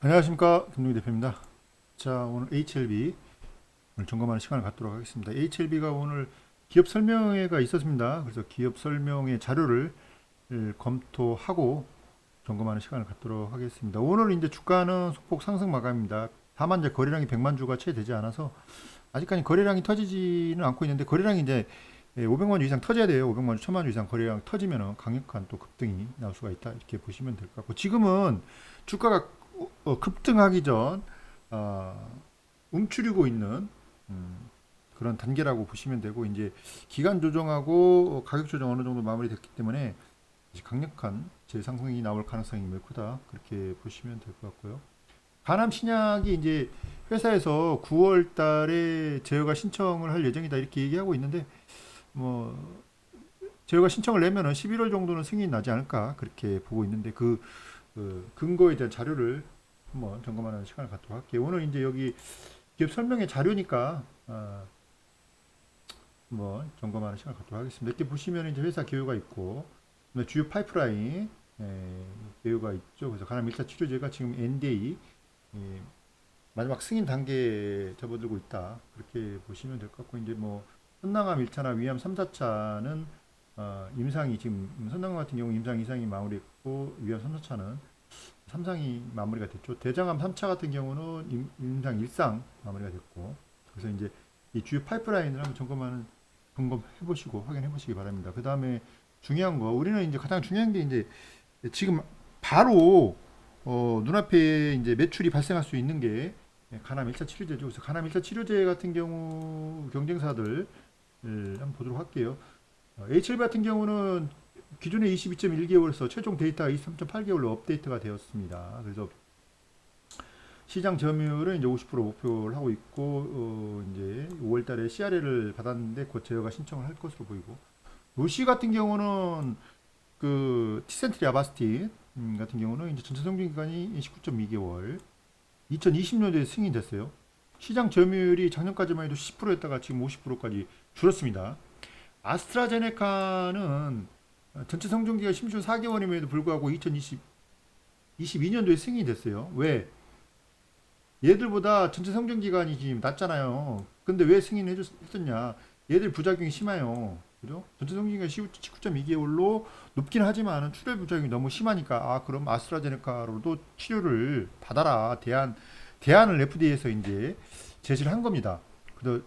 안녕하십니까, 김동희 대표입니다. 자, 오늘 HLB 오늘 점검하는 시간을 갖도록 하겠습니다. HLB가 오늘 기업 설명회가 있었습니다. 그래서 기업 설명회 자료를 검토하고 점검하는 시간을 갖도록 하겠습니다. 오늘 이제 주가는 소폭 상승 마감입니다. 다만 이제 거래량이 100만 주가 채 되지 않아서 아직까지 거래량이 터지지는 않고 있는데, 거래량이 이제 500만 주 이상 터져야 돼요. 500만 주, 1000만 주 이상 거래량 터지면 강력한 또 급등이 나올 수가 있다, 이렇게 보시면 될 것 같고, 지금은 주가가 급등하기 전 움츠리고 있는 그런 단계라고 보시면 되고, 이제 기간 조정하고 가격 조정 어느 정도 마무리됐기 때문에 이제 강력한 재상승이 나올 가능성이 매우 크다, 그렇게 보시면 될 것 같고요. 가남 신약이 이제 회사에서 9월 달에 제어가 신청을 할 예정이다, 이렇게 얘기하고 있는데, 뭐 제어가 신청을 내면은 11월 정도는 승인이 나지 않을까, 그렇게 보고 있는데, 그 근거에 대한 자료를 한번 점검하는 시간을 갖도록 할게요. 오늘 이제 여기 기업 설명의 자료니까 한번 점검하는 시간을 갖도록 하겠습니다. 이렇게 보시면 이제 회사 개요가 있고, 주요 파이프라인 개요가 있죠. 그래서 가남 1차 치료제가 지금 NDA 마지막 승인 단계에 접어들고 있다, 그렇게 보시면 될 것 같고, 이제 뭐 선낭암 1차나 위암 3, 4차는 임상이 지금, 선낭암 같은 경우 임상 2상이 마무리했고, 위암 3, 4차는 3상이 마무리가 됐죠. 대장암 3차 같은 경우는 임상 1상 마무리가 됐고, 그래서 이제 이 주요 파이프라인을 한번 점검해 보시고 확인해 보시기 바랍니다. 그 다음에 중요한 거, 우리는 이제 가장 중요한 게 이제 지금 바로 눈앞에 이제 매출이 발생할 수 있는 게 가남 1차 치료제죠. 그래서 가남 1차 치료제 같은 경우 경쟁사들 한번 보도록 할게요. HLB 같은 경우는 기존의 22.1개월에서 최종 데이터가 23.8개월로 업데이트가 되었습니다. 그래서 시장 점유율은 이제 50% 목표를 하고 있고, 이제 5월달에 CRL을 받았는데 곧 제어가 신청을 할 것으로 보이고, 루시 같은 경우는 그 티센트리 아바스틴 같은 경우는 이제 전체 성장 기간이 19.2개월, 2020년도에 승인됐어요. 시장 점유율이 작년까지만 해도 10%였다가 지금 50%까지 줄었습니다. 아스트라제네카는 전체 성장기가 심지어 4개월임에도 불구하고 2022년도에 승인이 됐어요. 왜? 얘들보다 전체 성장 기간이 지금 낮잖아요. 근데 왜 승인을 했었냐? 얘들 부작용이 심해요. 그죠? 전체 성장기가 19.2개월로 높긴 하지만 출혈 부작용이 너무 심하니까, 그럼 아스트라제네카로도 치료를 받아라, 대안을 FDA에서 이제 제시를 한 겁니다. 그래서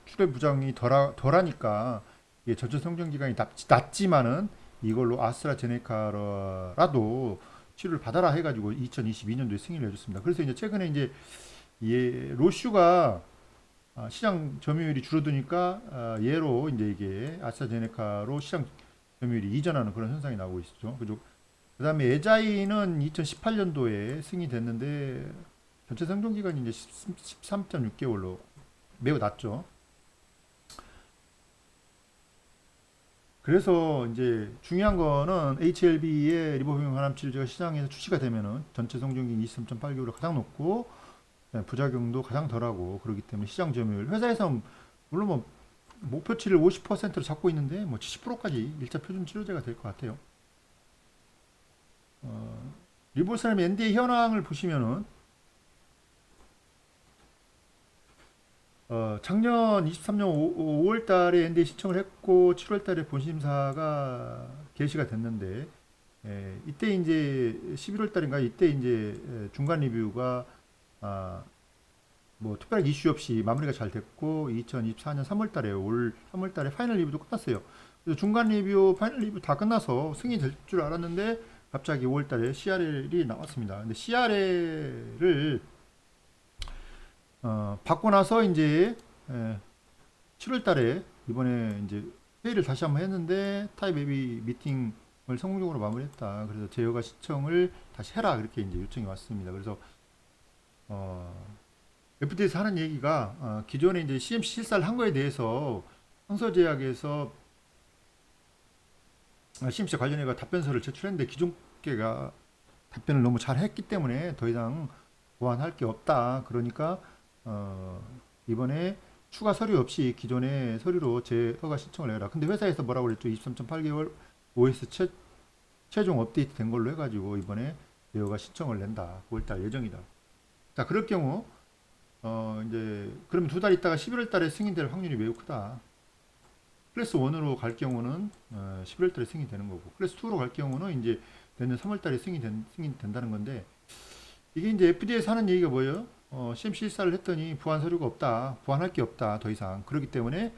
출혈 부작용이 덜하니까 예, 전체 성장 기간이 낮지만은 이걸로 아스트라제네카라도 치료를 받아라 해가지고 2022년도에 승인을 해줬습니다. 그래서 이제 최근에 이제 로슈가 시장 점유율이 줄어드니까 얘로 이제 이게 아스트라제네카로 시장 점유율이 이전하는 그런 현상이 나오고 있죠. 그죠? 그다음에 에자이는 2018년도에 승인이 됐는데 전체 생존 기간이 이제 13.6개월로 매우 낮죠. 그래서 이제 중요한 거는 HLB의 리보병 항암 치료제가 시장에서 출시가 되면은 전체 성장기 23.8개월로 가장 높고, 부작용도 가장 덜하고, 그렇기 때문에 시장 점유율, 회사에서 물론 뭐 목표치를 50%로 잡고 있는데 뭐 70%까지 1차 표준 치료제가 될 것 같아요. 리보스람 NDA 현황을 보시면은 작년 23년 5월 달에 NDA 신청을 했고 7월 달에 본심사가 개시가 됐는데, 이때 이제 11월 달인가, 이때 이제 중간 리뷰가 뭐 특별한 이슈 없이 마무리가 잘 됐고, 2024년 3월 달에, 올 3월 달에 파이널 리뷰도 끝났어요. 그래서 중간 리뷰, 파이널 리뷰 다 끝나서 승인이 될 줄 알았는데 갑자기 5월 달에 CRL이 나왔습니다. 근데 CRL을 받고 나서 이제 7월 달에 이번에 이제 회의를 다시 한번 했는데 타입 예비 미팅을 성공적으로 마무리했다. 그래서 제어가 신청을 다시 해라, 그렇게 이제 요청이 왔습니다. 그래서 FDA에서 하는 얘기가, 기존에 이제 CMC 실사를 한 거에 대해서 항서제약에서 CMC 관련해가 답변서를 제출했는데 기존 계가 답변을 너무 잘 했기 때문에 더 이상 보완할 게 없다. 그러니까 이번에 추가 서류 없이 기존의 서류로 제허가 신청을 해라. 근데 회사에서 뭐라고 그랬죠? 23.8개월 OS 최종 업데이트 된 걸로 해가지고 이번에 제어가 신청을 낸다. 9월달 예정이다. 자, 그럴 경우 이제 그럼 두 달 있다가 11월 달에 승인될 확률이 매우 크다. 클래스 1으로 갈 경우는 11월 달에 승인되는 거고, 클래스 2로 갈 경우는 이제 내년 3월 달에 승인된다는 건데, 이게 이제 FDA에서 하는 얘기가 뭐예요? CMC 실사를 했더니 부안 서류가 없다. 부안할 게 없다. 더 이상. 그렇기 때문에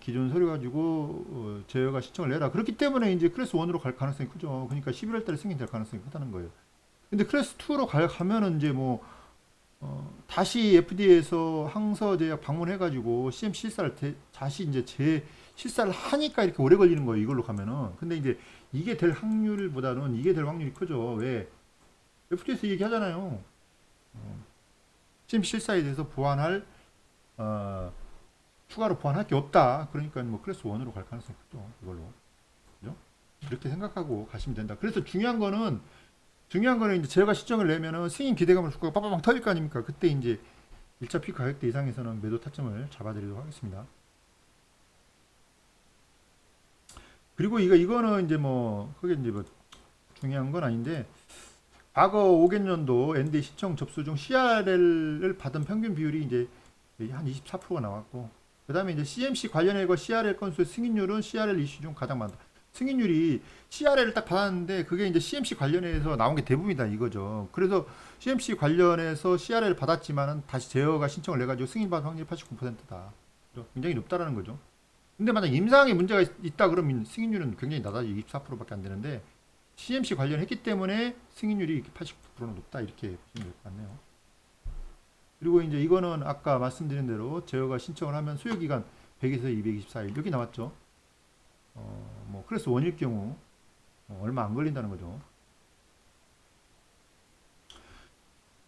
기존 서류 가지고 제어가 신청을 내라. 그렇기 때문에 이제 클래스 1으로 갈 가능성이 크죠. 그러니까 11월 달에 승인될 가능성이 크다는 거예요. 근데 클래스 2로 가면은 이제 뭐 다시 FDA에서 항서 제약 방문해가지고 CMC 실사를 다시 이제 실사를 하니까 이렇게 오래 걸리는 거예요. 이걸로 가면은. 근데 이제 이게 될 확률보다는 이게 될 확률이 크죠. 왜? FDA에서 얘기하잖아요. CMC 실사에 대해서 보완할 추가로 보완할 게 없다. 그러니까 뭐 클래스 1으로 갈 가능성이 크죠. 이걸로. 그죠? 이렇게 생각하고 가시면 된다. 그래서 중요한 거는 이제 제가 시청을 내면은 승인 기대감을 주가가 빠바방 터질 거 아닙니까? 그때 이제 1차 피 가격대 이상에서는 매도 타점을 잡아드리도록 하겠습니다. 그리고 이거는 이제 뭐 그게 이제 뭐 중요한 건 아닌데, 과거 5개년도 ND 시청 접수 중 CRL을 받은 평균 비율이 이제 한 24%가 나왔고, 그 다음에 이제 CMC 관련해서 CRL 건수의 승인율은 CRL 이슈 중 가장 많다. 승인율이 CRL을 딱 받았는데 그게 이제 CMC 관련해서 나온 게 대부분이다 이거죠. 그래서 CMC 관련해서 CRL을 받았지만은 다시 제어가 신청을 내가지고 승인받은 확률이 89%다. 굉장히 높다라는 거죠. 근데 만약 임상에 문제가 있다 그러면 승인율은 굉장히 낮아져. 24%밖에 안 되는데 CMC 관련했기 때문에 승인율이 89%는 높다 이렇게 보시면 될 것 같네요. 그리고 이제 이거는 아까 말씀드린 대로 제어가 신청을 하면 수요 기간 100에서 224일 여기 나왔죠. 뭐 클래스 1일 경우 얼마 안 걸린다는 거죠.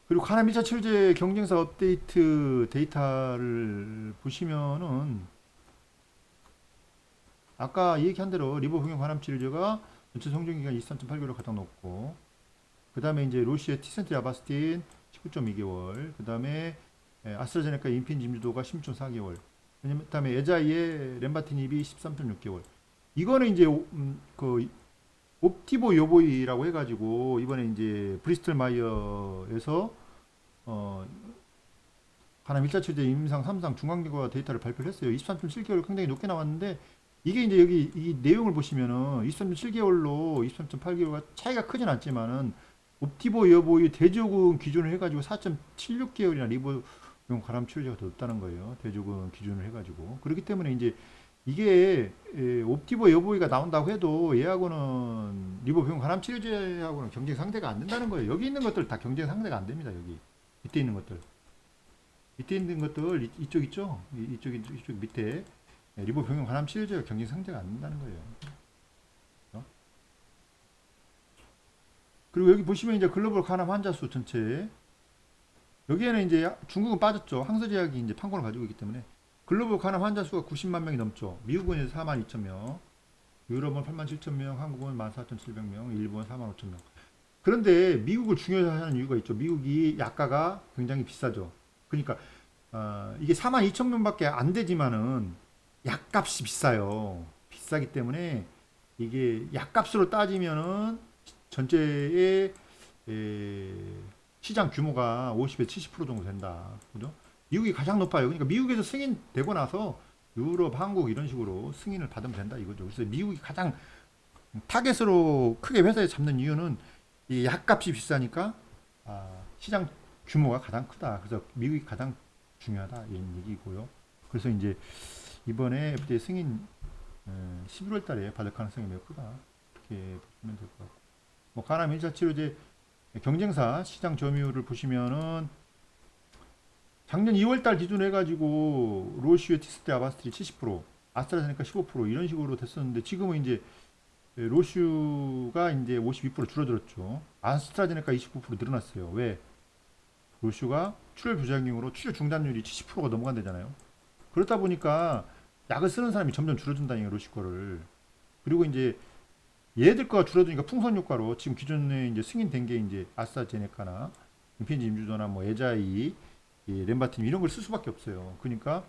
그리고 하나 1차 치료제 경쟁사 업데이트 데이터를 보시면은 아까 얘기한 대로 리보병용 관함 치료제가 전체 성장 기간 23.8개월 가장 높고, 그 다음에 이제 로시의 티센트 아바스틴 19.2개월, 그 다음에 아스트라제네카 인핀 짐주도가 16.4개월, 그 다음에 에자이의 렘바티닙이 13.6개월. 이거는 이제 그 옵티보 요보이라고 해가지고 이번에 이제 브리스톨 마이어에서 하나 1차 치료제 임상 3상 중간계과 데이터를 발표를 했어요. 23.7개월 굉장히 높게 나왔는데, 이게 이제 여기 이 내용을 보시면은 23.7개월로 23.8개월가 차이가 크진 않지만은 옵티보 여보의 대조군 기준을 해가지고 4.76개월이나 리보용 가람 치료제가 더 높다는 거예요. 대조군 기준을 해가지고. 그렇기 때문에 이제 이게 옵티보 여보이가 나온다고 해도 얘하고는 리보용 가람 치료제하고는 경쟁 상대가 안 된다는 거예요. 여기 있는 것들 다 경쟁 상대가 안 됩니다. 여기 밑에 있는 것들. 밑에 있는 것들 이쪽 있죠? 이쪽 밑에 리보 병용 간암 치료제가 경쟁 상대가 안 된다는 거예요. 그리고 여기 보시면 이제 글로벌 간암 환자 수 전체, 여기에는 이제 중국은 빠졌죠. 항서제약이 이제 판권을 가지고 있기 때문에 글로벌 간암 환자 수가 90만 명이 넘죠. 미국은 이제 4만 2천 명, 유럽은 8만 7천 명, 한국은 14,700명, 일본은 4만 5천 명. 그런데 미국을 중요시하는 이유가 있죠. 미국이 약가가 굉장히 비싸죠. 그러니까 이게 4만 2천 명밖에 안 되지만은 약값이 비싸요. 비싸기 때문에 이게 약값으로 따지면은 전체의 시장 규모가 50에 70% 정도 된다. 그죠? 미국이 가장 높아요. 그러니까 미국에서 승인되고 나서 유럽, 한국 이런 식으로 승인을 받으면 된다 이거죠. 그래서 미국이 가장 타겟으로 크게 회사에 잡는 이유는 이 약값이 비싸니까 시장 규모가 가장 크다. 그래서 미국이 가장 중요하다 이런 얘기고요. 그래서 이제 이번에 FDA 승인 11월 달에 받을 가능성이 매우 크다. 이렇게 보시면 될 것 같고. 뭐 간암 1차 치료제 경쟁사 시장 점유율을 보시면은 작년 2월 달 기준으로 해가지고 로시의 티스테 아바스트리 70%, 아스트라제네카 15% 이런 식으로 됐었는데 지금은 이제 로슈가 이제 52% 줄어들었죠. 아스트라제네카 29% 늘어났어요. 왜? 로슈가 출혈 부작용으로 출혈 중단율이 70%가 넘어간다잖아요. 그렇다 보니까 약을 쓰는 사람이 점점 줄어든다니까 로시 거를. 그리고 이제 얘들 거가 줄어드니까 풍선 효과로 지금 기존에 이제 승인된 게 이제 아스트라제네카나 인피니티 임주도나 뭐 에자이, 렘바틴 이런 걸 쓸 수밖에 없어요. 그러니까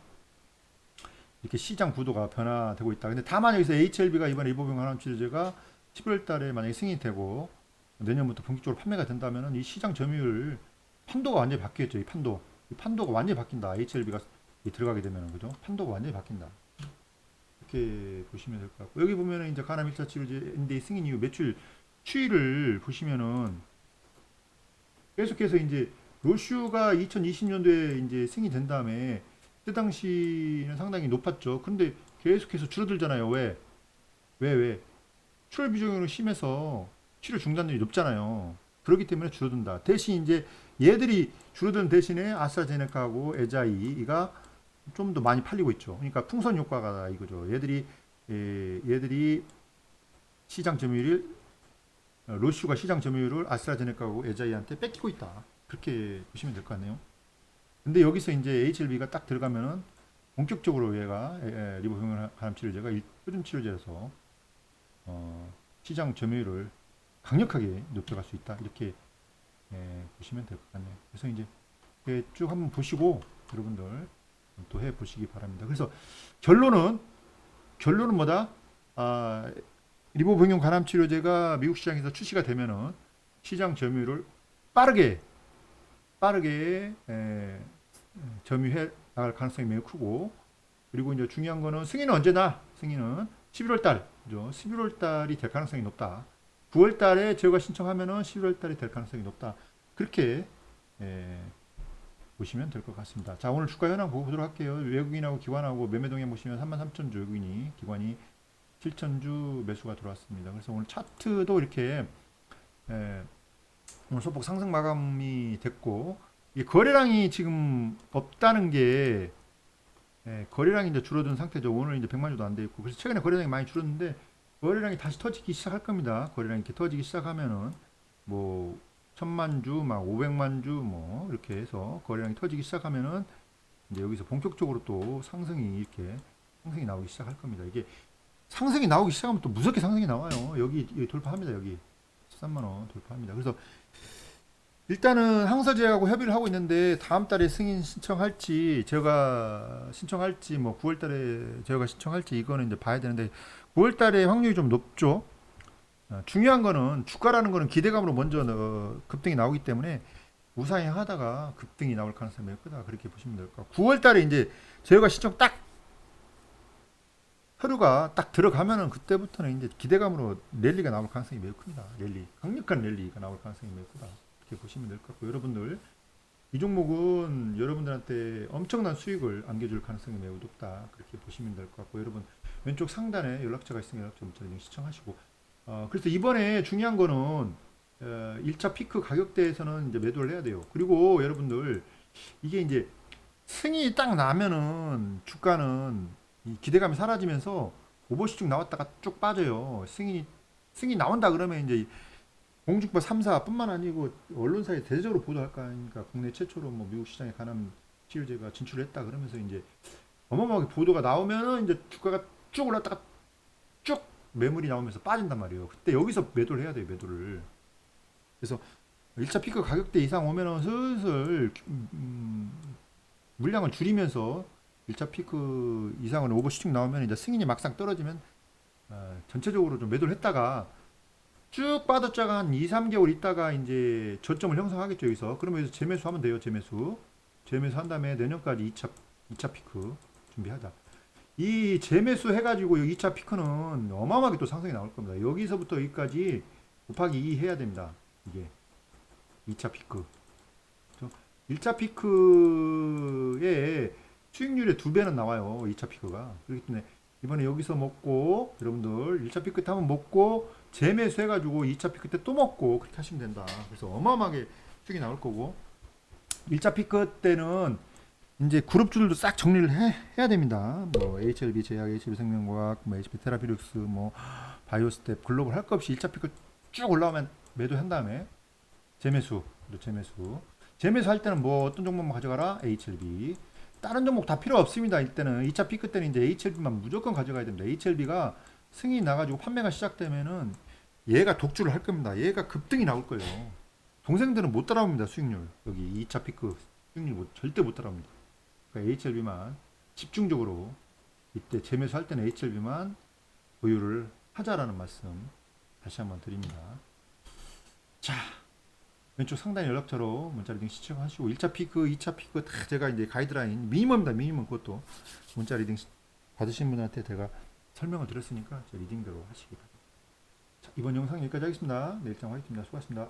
이렇게 시장 구도가 변화되고 있다. 근데 다만 여기서 HLB가 이번에 일보병 항암 치료제가 11월 달에 만약에 승인이 되고 내년부터 본격적으로 판매가 된다면은 이 시장 점유율 판도가 완전히 바뀌겠죠. 이 판도가 완전히 바뀐다. HLB가 들어가게 되면은 그죠? 판도가 완전히 바뀐다. 이렇게 보시면 될 것 같고 여기 보면은 이제 가남 1차 치료제 NDA 승인 이후 매출 추이를 보시면은 계속해서 이제 로슈가 2020년도에 이제 승인된 다음에 그때 당시는 상당히 높았죠. 근데 계속해서 줄어들잖아요. 왜? 출혈 비중이 심해서 치료 중단율이 높잖아요. 그렇기 때문에 줄어든다. 대신 이제 얘들이 줄어드는 대신에 아스트라제네카하고 에자이가 좀 더 많이 팔리고 있죠. 그러니까 풍선 효과가 이거죠. 얘들이 시장 점유율을 로슈가 시장 점유율을 아스트라제네카하고 에자이한테 뺏기고 있다. 그렇게 보시면 될 것 같네요. 근데 여기서 이제 HLB가 딱 들어가면은 본격적으로 얘가 리보병 간암 치료제가 표준 치료제에서 시장 점유율을 강력하게 높여갈 수 있다. 이렇게 보시면 될 것 같네요. 그래서 이제 쭉 한번 보시고 여러분들 또 해 보시기 바랍니다. 그래서 결론은 뭐다? 리보병용 간암 치료제가 미국 시장에서 출시가 되면은 시장 점유율을 빠르게 점유해 나갈 가능성이 매우 크고 그리고 이제 중요한 거는 승인은 언제나 승인은 11월 달이죠. 11월 달이 될 가능성이 높다. 9월 달에 저희가 신청하면은 11월 달이 될 가능성이 높다. 그렇게 보시면 될 것 같습니다. 자, 오늘 주가 현황 보도록 할게요. 외국인하고 기관하고 매매 동향 보시면 33,000주 외국인이 기관이 7,000주 매수가 들어왔습니다. 그래서 오늘 차트도 이렇게 오늘 소폭 상승 마감이 됐고 이 거래량이 지금 없다는 게 거래량이 이제 줄어든 상태죠. 오늘 이제 100만 주도 안 돼 있고 그래서 최근에 거래량이 많이 줄었는데 거래량이 다시 터지기 시작할 겁니다. 거래량이 이렇게 터지기 시작하면은 뭐 1000만 주, 막 500만 주 뭐 이렇게 해서 거래량이 터지기 시작하면은 이제 여기서 본격적으로 또 상승이 나오기 시작할 겁니다. 이게 상승이 나오기 시작하면 또 무섭게 상승이 나와요. 여기 돌파합니다. 여기 13만 원 돌파합니다. 그래서 일단은 항서제하고 협의를 하고 있는데 다음 달에 승인 신청할지 제가 신청할지 뭐 9월 달에 제가 신청할지 이거는 이제 봐야 되는데 9월 달에 확률이 좀 높죠. 중요한 거는 주가라는 거는 기대감으로 먼저 급등이 나오기 때문에 우상향하다가 급등이 나올 가능성이 매우 크다. 그렇게 보시면 될 것 같고 9월 달에 이제 제가 신청 딱 하루가 딱 들어가면은 그때부터는 이제 기대감으로 랠리가 나올 가능성이 매우 큽니다. 강력한 랠리가 나올 가능성이 매우 크다. 이렇게 보시면 될 것 같고 여러분들 이 종목은 여러분들한테 엄청난 수익을 안겨줄 가능성이 매우 높다. 그렇게 보시면 될 것 같고 여러분 왼쪽 상단에 연락처가 있으면 연락처 문자를 시청하시고 그래서 이번에 중요한 거는 1차 피크 가격대에서는 이제 매도를 해야 돼요. 그리고 여러분들 이게 이제 승인이 딱 나면은 주가는 이 기대감이 사라지면서 오버슈팅 나왔다가 쭉 빠져요. 승인이 나온다 그러면 이제 공중파 3사뿐만 아니고 언론사에 대대적으로 보도할 거 아닙니까? 국내 최초로 뭐 미국 시장에 간암 치료제가 진출했다 그러면서 이제 어마어마하게 보도가 나오면은 이제 주가가 쭉 올랐다가 쭉 매물이 나오면서 빠진단 말이에요. 그때 여기서 매도를 해야 돼요, 매도를. 그래서 1차 피크 가격대 이상 오면은 슬슬 물량을 줄이면서 1차 피크 이상은 오버슈팅 나오면 이제 승인이 막상 떨어지면 전체적으로 좀 매도를 했다가 쭉 빠졌다가 한 2, 3개월 있다가 이제 저점을 형성하겠죠, 여기서. 그러면 여기서 재매수 하면 돼요, 재매수. 재매수 한 다음에 내년까지 2차 피크 준비하자. 이 재매수 해가지고 2차 피크는 어마어마하게 또 상승이 나올 겁니다. 여기서부터 여기까지 곱하기 2 해야 됩니다. 이게 2차 피크. 1차 피크의 수익률의 2배는 나와요. 2차 피크가. 그렇기 때문에 이번에 여기서 먹고 여러분들 1차 피크 때 한번 먹고 재매수 해가지고 2차 피크 때 또 먹고 그렇게 하시면 된다. 그래서 어마어마하게 수익이 나올 거고 1차 피크 때는 이제 그룹주들도 싹 정리를 해야 됩니다. 뭐 HLB 제약, HLB 생명과학, 뭐 HP 테라피룩스, 뭐 바이오스텝, 글로벌 할 것 없이 1차 피크 쭉 올라오면 매도한 다음에 재매수 할 때는 뭐 어떤 종목만 가져가라? HLB. 다른 종목 다 필요 없습니다. 이때는 2차 피크 때는 이제 HLB만 무조건 가져가야 됩니다. HLB가 승인이 나가지고 판매가 시작되면은 얘가 독주를 할 겁니다. 얘가 급등이 나올 거예요. 동생들은 못 따라옵니다. 수익률 여기 2차 피크 수익률 절대 못 따라옵니다. 그러니까 HLB만 집중적으로 이때 재매수할 때는 HLB만 보유를 하자라는 말씀 다시 한번 드립니다. 자, 왼쪽 상단 연락처로 문자 리딩 시청하시고 1차 피크, 2차 피크 다 제가 이제 가이드라인 미니멈이다. 미니멈 그것도 문자 리딩 받으신 분한테 제가 설명을 드렸으니까 제 리딩대로 하시기 바랍니다. 자, 이번 영상 여기까지 하겠습니다. 내일장 화이팅입니다. 수고하셨습니다.